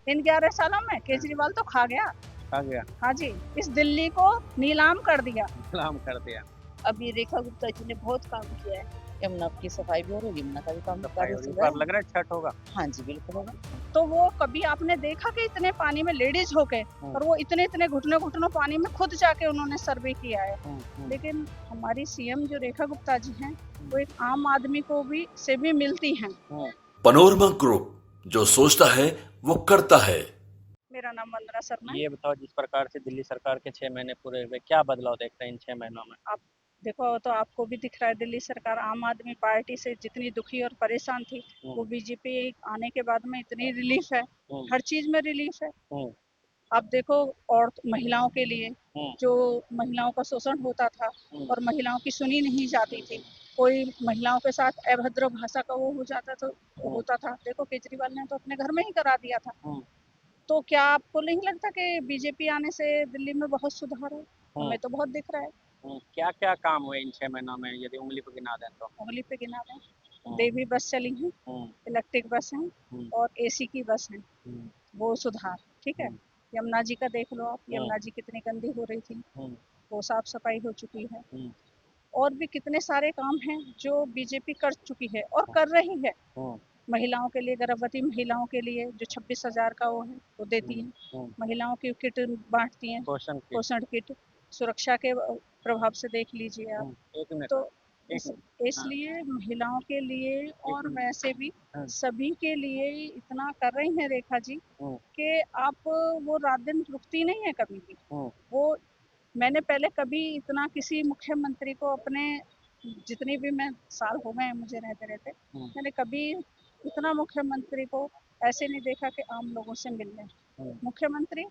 इन 11 सालों में केजरीवाल तो खा गया। आ गया। हाँ जी, इस दिल्ली को नीलाम कर दिया। सलाम कर दिया। अभी रेखा गुप्ता जी ने बहुत काम किया है। यमुना की सफाई भी हो रही है, यमुना का भी काम सफाई कार्य हो रही चल है। रहा पर है। लग रहा है छठ होगा। हाँ जी, बिल्कुल होगा। तो वो कभी आपने देखा कि इतने पानी में लेडीज होके और वो इतने इतने घुटनों घुटनों पानी में खुद जाके उन्होंने सर्वे किया है। लेकिन हमारी सीएम जो रेखा गुप्ता जी हैं वो एक आम आदमी को भी से भी मिलती हैं। पनोरमा ग्रुप, जो सोचता है वो करता है। मेरा नाम वंदना शर्मा है। ये बताओ, जिस प्रकार से दिल्ली सरकार के 6 महीने पूरे हुए, क्या बदलाव देखते हैं इन 6 महीनों में? आप देखो तो आपको भी दिख रहा है, दिल्ली सरकार आम आदमी पार्टी से जितनी दुखी और परेशान थी वो बीजेपी आने के बाद में इतनी रिलीफ है, हर चीज में रिलीफ है। आप देखो, और महिलाओं के लिए जो महिलाओं का शोषण होता था और महिलाओं की सुनी नहीं जाती थी, कोई महिलाओं के साथ अभद्र भाषा का वो हो जाता तो होता था, देखो केजरीवाल ने तो अपने घर में ही करा दिया था। तो क्या आपको नहीं लगता कि बीजेपी आने से दिल्ली में बहुत सुधार है? हमें तो बहुत दिख रहा है। क्या क्या काम हुए इन 6 महीनों में, यदि उंगली पर गिना दें तो? उंगली पे गिना दें, देवी बस चली है, इलेक्ट्रिक बस है और एसी की बस है, वो सुधार ठीक है। यमुना जी का देख लो आप, यमुना जी कितनी गंदी हो रही थी, वो साफ सफाई हो चुकी है। और भी कितने सारे काम हैं जो बीजेपी कर चुकी है और कर रही है। महिलाओं के लिए, गर्भवती महिलाओं के लिए जो 26,000 का वो है वो देती है। महिलाओं की किट बांटती हैं, पोषण किट। सुरक्षा के प्रभाव से देख लीजिए आप। एक मिनट। तो इसलिए महिलाओं के लिए और वैसे भी सभी के लिए इतना कर रही हैं रेखा जी कि आप, वो रात दिन रुकती नहीं है कभी भी। वो मैंने पहले कभी इतना किसी मुख्यमंत्री को अपने, जितनी भी मैं साल हो गए हैं मुझे रहते रहते, मैंने कभी इतना मुख्यमंत्री को ऐसे नहीं देखा कि आम लोगों से मिलने। मुख्यमंत्री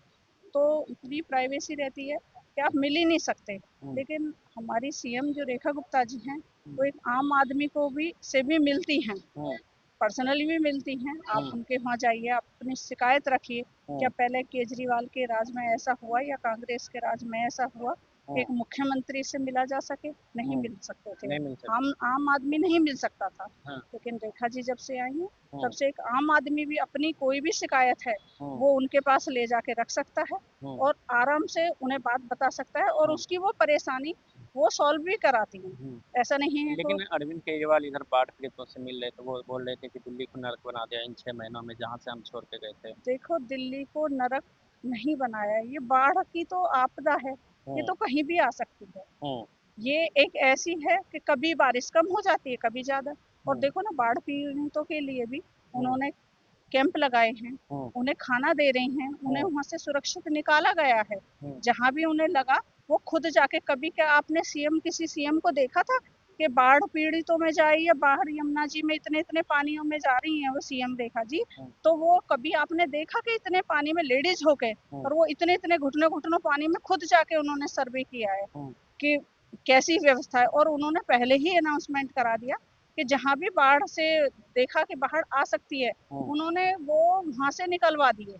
तो इतनी प्राइवेसी रहती है कि आप मिल ही नहीं सकते। लेकिन हमारी सीएम जो रेखा गुप्ता जी हैं वो एक आम आदमी को भी से भी मिलती हैं, पर्सनली भी मिलती हैं। आप उनके वहाँ जाइए, आप अपनी शिकायत रखिए। क्या पहले केजरीवाल के राज में ऐसा हुआ या कांग्रेस के राज में ऐसा हुआ कि एक मुख्यमंत्री से मिला जा सके? नहीं मिल सकते थे। आम आदमी नहीं मिल सकता था। लेकिन रेखा जी जब से आई हैं तब से एक आम आदमी भी अपनी कोई भी शिकायत है वो उनके पास ले जाके रख सकता है और आराम से उन्हें बात बता सकता है और उसकी वो परेशानी वो सॉल्व भी कराती हैं। ऐसा नहीं है। लेकिन अरविंद केजरीवाल इधर बाढ़ पीड़ितों से मिल रहे थे, वो बोल रहे थे कि दिल्ली को नर्क बना दिया इन 6 महीनों में, जहाँ से हम छोड़ के गए थे। देखो, दिल्ली को नरक नहीं बनाया, ये बाढ़ की तो आपदा है, ये तो कहीं भी आ सकती है। ये एक ऐसी है कि कभी बारिश कम हो जाती है, कभी ज्यादा। और देखो ना, बाढ़ पीड़ितों के लिए भी उन्होंने कैंप लगाए हैं, उन्हें खाना दे रहे हैं, उन्हें वहां से सुरक्षित निकाला गया है। जहां भी उन्हें लगा वो खुद जाके, कभी क्या आपने किसी सीएम को देखा था कि बाढ़ पीड़ितों में जाए या बाहर यमुना जी में इतने इतने पानियों में जा रही हैं वो सीएम रेखा जी? तो वो कभी आपने देखा कि इतने पानी में लेडीज होके और वो इतने इतने घुटनों घुटनों पानी में खुद जाके उन्होंने सर्वे किया है कि कैसी व्यवस्था है? और उन्होंने पहले ही अनाउंसमेंट करा दिया कि जहां भी बाढ़ से देखा कि बाढ़ आ सकती है, उन्होंने वो वहां से निकलवा दिए।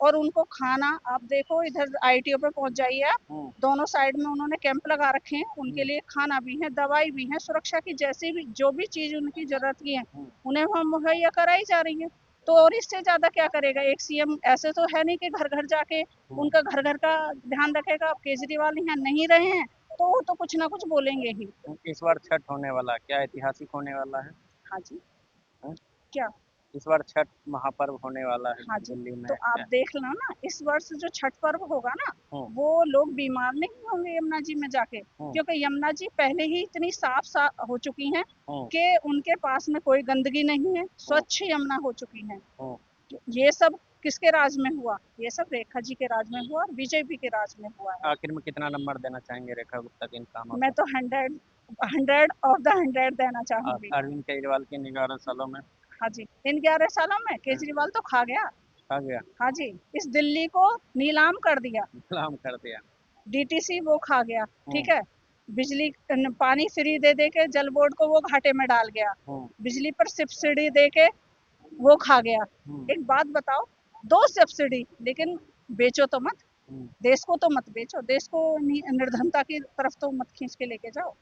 और उनको खाना, आप देखो इधर आईटीओ पे पहुंच जाइए आप, दोनों साइड में उन्होंने कैंप लगा रखे हैं, उनके लिए खाना भी है, दवाई भी है, सुरक्षा की जैसी भी जो भी चीज उनकी जरूरत की है उन्हें वहाँ मुहैया कराई जा रही है। तो और इससे ज्यादा क्या करेगा एक सीएम? ऐसे तो है नहीं कि घर घर जाके उनका घर घर का ध्यान रखेगा। अब केजरीवाल यहाँ नहीं रहे हैं तो वो तो कुछ ना कुछ बोलेंगे ही। इस बार छठ होने वाला, क्या ऐतिहासिक होने वाला है? हाँ जी। क्या? इस बार छठ महापर्व होने वाला है हाँ जी। दिल्ली में। तो आप देख लो ना, इस वर्ष जो छठ पर्व होगा ना, वो लोग बीमार नहीं होंगे यमुना जी में जाके, क्योंकि यमुना जी पहले ही इतनी साफ हो चुकी हैं कि उनके पास में कोई गंदगी नहीं है, स्वच्छ यमुना हो चुकी है। ये सब किसके राज में हुआ? ये सब रेखा जी के राज में हुआ और बीजेपी के राज में हुआ है। आखिर में कितना नंबर देना चाहेंगे रेखा गुप्ता के इन कामों मैं तो 100 ऑफ द 100 देना को? चाहूंगी। अरविंद केजरीवाल के इन 11 सालों में? हाँ जी, इन 11 सालों में केजरीवाल तो खा गया। आ गया। हाँ जी, इस दिल्ली को नीलाम कर दिया, सलाम कर दिया। डीटीसी वो खा गया, ठीक है। बिजली पानी फ्री दे दे के जल बोर्ड को वो घाटे में डाल गया, बिजली पर सब्सिडी दे के वो खा गया। एक बात बताओ, 2 सब्सिडी, लेकिन बेचो तो मत, देश को तो मत बेचो, देश को निर्धनता की तरफ तो मत खींच के लेके जाओ।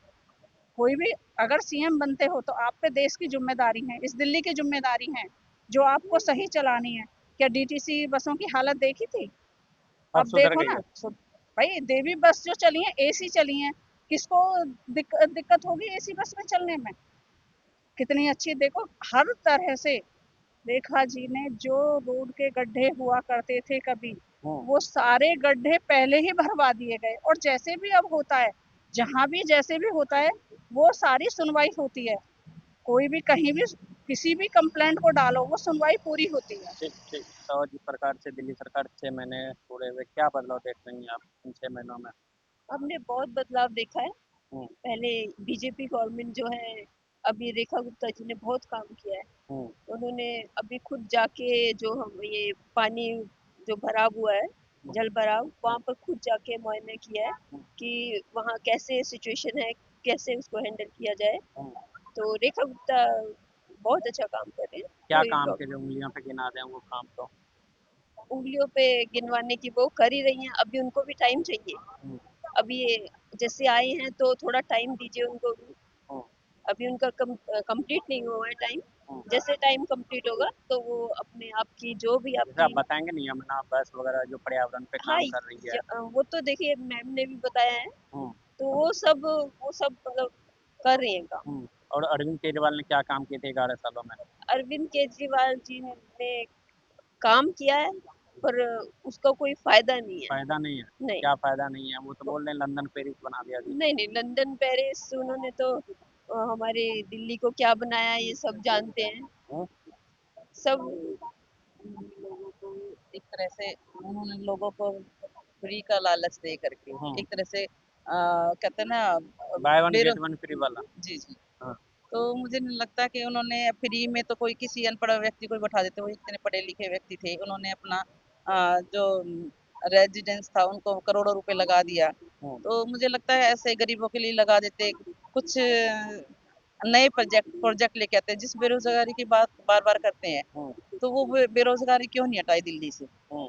कोई भी अगर सीएम बनते हो तो आप पे देश की जिम्मेदारी है, इस दिल्ली की जिम्मेदारी है जो आपको सही चलानी है। क्या डीटीसी बसों की हालत देखी थी? अब अब सुधर देखो गई ना, है। भाई देवी बस जो चली है एसी चली है, किसको दिक्कत होगी एसी बस में चलने में? कितनी अच्छी देखो, हर तरह से रेखा जी ने जो रोड के गड्ढे हुआ करते थे कभी, वो सारे गड्ढे पहले ही भरवा दिए गए। और जैसे भी अब होता है, जहां भी जैसे भी होता है, वो सारी सुनवाई होती है। कोई भी कहीं भी किसी भी कंप्लेंट को डालो, वो सुनवाई पूरी होती है। ठीक ठीक। तो जिस प्रकार से दिल्ली सरकार 6 महीने पूरे हुए, क्या बदलाव देख रही हैं आप इन 6 महीनों में? हमने बहुत बदलाव देखा है। हम्म पहले बीजेपी गवर्नमेंट जो है, अभी रेखा गुप्ता जी ने बहुत काम किया है। हम्म उन्होंने अभी खुद जाके जो हम ये पानी जो भराव हुआ है, जल भराव, वहाँ पर खुद जाके मुआयना किया है कि वहाँ कैसे सिचुएशन है, कैसे उसको हैंडल किया जाए। हम्म। तो रेखा गुप्ता बहुत अच्छा काम कर रहे हैं। क्या कोई काम के प्रॉब्लम, जो उंगलियों पे गिना दें वो काम तो? उंगलियों पे गिनवाने की वो कर ही रही हैं। अभी उनको भी टाइम चाहिए। हम्म अभी ये जैसे आए हैं तो थोड़ा टाइम दीजिए उनको भी। हम्म अभी उनका कंप्लीट नहीं हुआ है टाइम। हम्म। जैसे टाइम कंप्लीट होगा तो वो अपने आप की जो भी जैसे आप आपकी, बताएंगे नहीं, यमुना बस वगैरह जो पर्यावरण पे हाँ, काम कर रही है। वो तो देखिए मैम ने भी बताया है। हम्म तो वो सब मतलब कर रही है काम। और अरविंद केजरीवाल ने क्या काम किए थे 11 सालों में? अरविंद केजरीवाल जी ने काम किया है, पर उसका कोई फायदा नहीं है। फायदा नहीं है? नहीं, क्या फायदा नहीं है? वो तो बोल रहे हैं लंदन पेरिस बना दिया जी। नहीं, नहीं, लंदन पेरिस उन्होंने तो हमारे दिल्ली को क्या बनाया ये सब जानते हैं। हम्म सब लोगों को एक तरह से, उन्होंने लोगों को फ्री का लालच दे करके हम्म। एक तरह से कहते हैं ना, बाय वन बेरो गेट वन फ्री वाला। जी, जी। हाँ। तो मुझे नहीं लगता कि उन्होंने फ्री में तो कोई किसी अनपढ़ व्यक्ति को बैठा देते। वो इतने पढ़े लिखे व्यक्ति थे, उन्होंने अपना जो रेजिडेंस था उनको करोड़ों रुपए लगा दिया। हम्म तो मुझे लगता है ऐसे गरीबों के लिए लगा देते। कुछ नए प्रोजेक्ट प्रोजेक्ट लेके आते हैं। जिस बेरोजगारी की बात बार बार करते हैं, हम्म तो वो बेरोजगारी क्यों नहीं हटाई दिल्ली से? हम्म।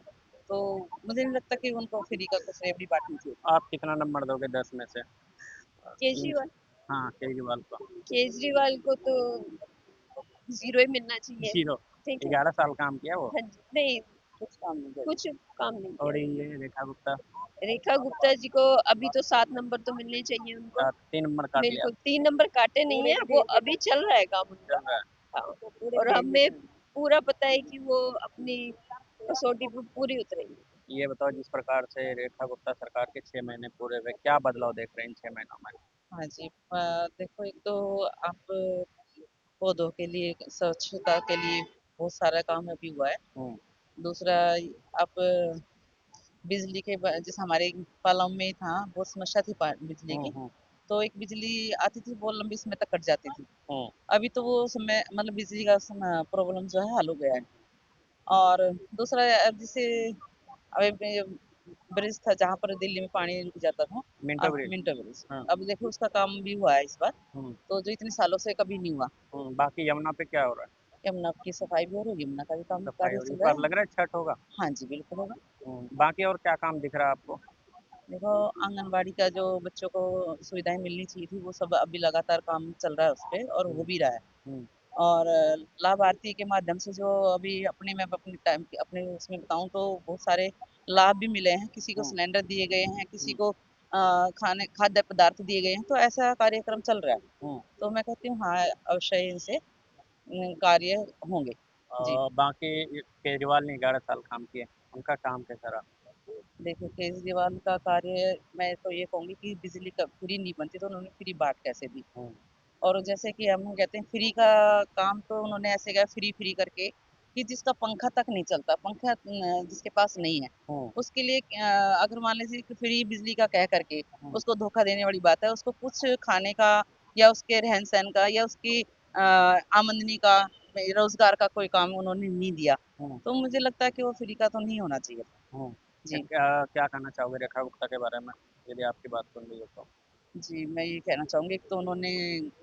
तो मुझे नहीं लगता कि उनको फ्री का कुछ रेवड़ी बांटनी चाहिए। आप कितना नंबर दोगे 10 में से? इन केजरीवाल हाँ, केजरीवाल को। केजरीवाल को तो जीरो ही मिलना चाहिए। जीरो? ठीक है। 11 साल काम किया वो। हाँ जी, नहीं, कुछ काम नहीं और किया। ये रेखा गुप्ता? रेखा गुप्ता जी को अभी तो 7 नंबर तो मिलने चाहिए उनको। 3 नंबर काट लिया। बिल्कुल 3 नंबर काटे नहीं है, वो अभी चल रहा है काम उनका। चल रहा है। हाँ, और हमें पूरा पता है कि वो अपनी कसौटी पे पूरी उतरेंगे। ये बताओ, जिस प्रकार से रेखा गुप्ता सरकार के 6 महीने पूरे हुए, क्या बदलाव देख रहे हैं इन 6 महीनों में? हाँ जी, देखो, एक तो आप पौधों के लिए, स्वच्छता के लिए बहुत सारा काम अभी हुआ है। हम्म दूसरा, आप बिजली के जैसे हमारे पालम में था, बहुत समस्या थी बिजली की। हम्म तो एक बिजली आती थी, बहुत लंबी समय तक कट जाती थी। हम्म अभी तो वो समय मतलब बिजली का प्रॉब्लम जो है हल हो गया है। और दूसरा, जैसे अभी ब्रिज था जहाँ पर दिल्ली में पानी रुक जाता था, मिंटो अब ब्रिज। मिंटो ब्रिज, हाँ। अब देखो उसका काम भी हुआ है इस बार। हम्म तो जो इतने सालों से कभी नहीं हुआ। बाकी यमुना पे क्या हो रहा है? यमुना की सफाई भी हो रही है, यमुना का भी काम सफाई कार्य हो रही है, चल इस रहा बार है। लग रहा है छठ होगा। हाँ जी, बिल्कुल होगा। बाकी और क्या काम दिख रहा है आपको? देखो, आंगनबाड़ी का जो बच्चों को सुविधाएं मिलनी चाहिए थी, वो सब अभी लगातार काम चल रहा है उस पे, और हो हम्म भी रहा है। हम्म और लाभार्थी के माध्यम से जो अभी मैं अपने टाइम अपने उसमें बताऊं तो बहुत सारे लाभ भी मिले हैं। किसी को हम्म सिलेंडर दिए गए हैं, किसी हम्म को खाद्य पदार्थ दिए गए हैं। तो ऐसा कार्यक्रम चल रहा है। हम्म। तो मैं कहती हूँ, हाँ, अवश्य इनसे कार्य होंगे। जी, बाकी केजरीवाल ने 11 साल काम किए, उनका काम कैसा रहा? देखिए, केजरीवाल का कार्य, मैं तो ये कहूंगी कि बिजली का फ्री नहीं बनती तो उन्होंने फ्री बांट कैसे दी? हम्म और जैसे कि हम कहते हैं फ्री का काम, तो उन्होंने ऐसे किया फ्री फ्री करके कि जिसका पंखा तक नहीं चलता, पंखा जिसके पास नहीं है, हम्म उसके लिए अगर मान लीजिए कि फ्री बिजली का कह करके हम्म उसको धोखा देने वाली बात है। उसको कुछ खाने का, या उसके रहन सहन का, या उसकी आमदनी का, रोजगार का कोई काम उन्होंने नहीं दिया। हम्म तो मुझे लगता है कि वो फ्री का तो नहीं होना चाहिए। जी, क्या क्या कहना चाहोगे रेखा गुप्ता के बारे में, यदि आपकी बात सुन ली हो तो? जी, मैं ये कहना चाहूंगी कि तो उन्होंने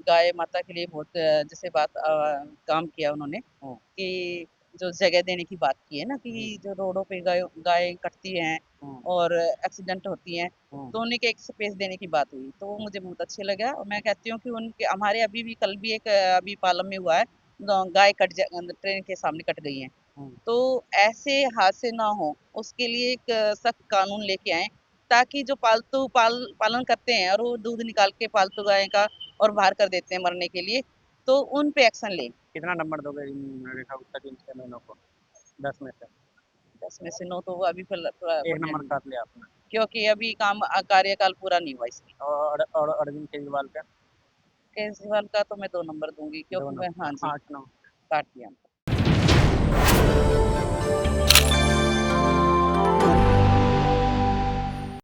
गाय माता के लिए बहुत जैसे काम किया उन्होंने, हम्म कि जो जगह देने की बात की है ना, हम्म कि जो रोडों पे गाय गाय कटती हैं हम्म और एक्सीडेंट होती हैं, हम्म तो उन्हीं के एक स्पेस देने की बात हुई। तो वो मुझे बहुत अच्छे लगा। और मैं कहती हूँ कि उनके हमारे अभी भी कल भी एक अभी पालम में हुआ है, गाय ट्रेन के सामने कट गई है। तो ऐसे हादसे ना हो उसके लिए एक सख्त कानून लेके आए, ताकि जो पालन करते हैं और वो दूध निकाल के पालतू गाय का और बाहर कर देते हैं मरने के लिए, तो उन पे एक्शन लें। कितना नंबर दोगे इन रेखा गुप्ता के इन 6 महीनों को 10 में से? 10 में से 9 तो वो अभी एक नंबर काट लिया आपने। क्योंकि अभी कार्यकाल पूरा नहीं हुआ इसलिए। और अरविंद केजरीवाल का? केजरीवाल का तो मैं 2 नंबर दूंगी, क्योंकि मैं हाँ जी 8 9 काट दिया।